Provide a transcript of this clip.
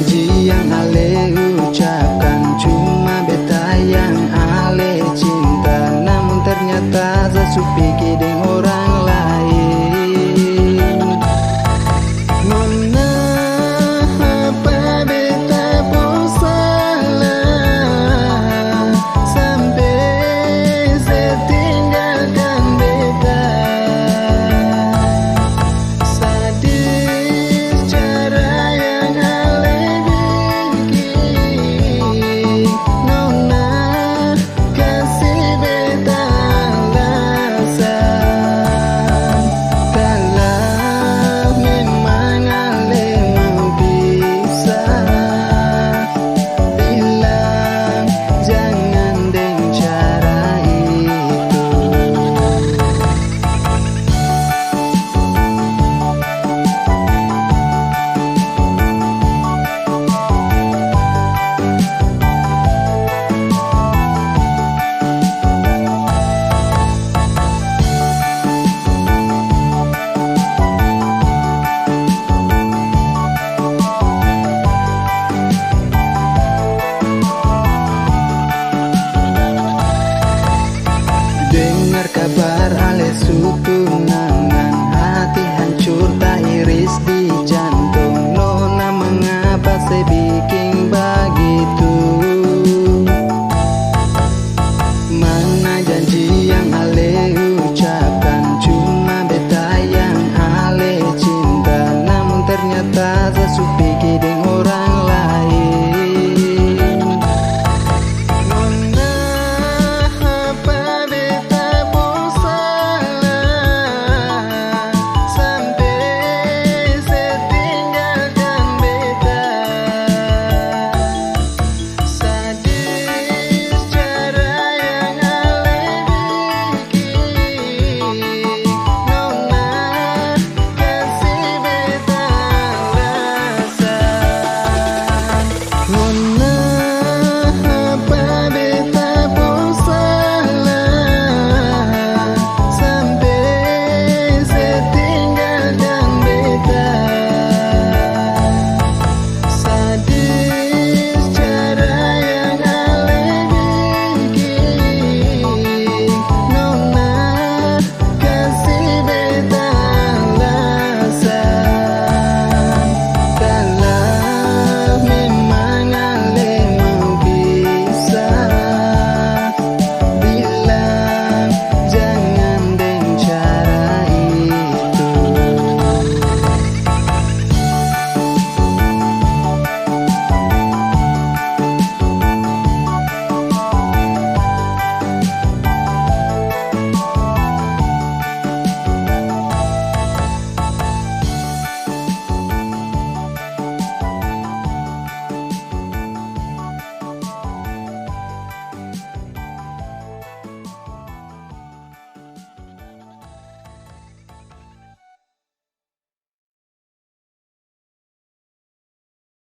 janji yang ale ucapkan, cuma beta yang ale cinta. Namun ternyata Zasu pikir dengan orang lain. Nona, apa beta pun salah sampai saya tinggalkan beta. Sadis cara yang ale bikin, Nona kasih beta alasan. Kalau memang ale mau pisah, bilang jangan dengan cara itu. Dengar kabar ale su tunangan, hati hancur tak iris di jantung. Nona, mengapa saya bikin begitu? Mana janji yang ale ucapkan, cuma beta yang ale cinta. Namun ternyata Zasu pikir dengan orang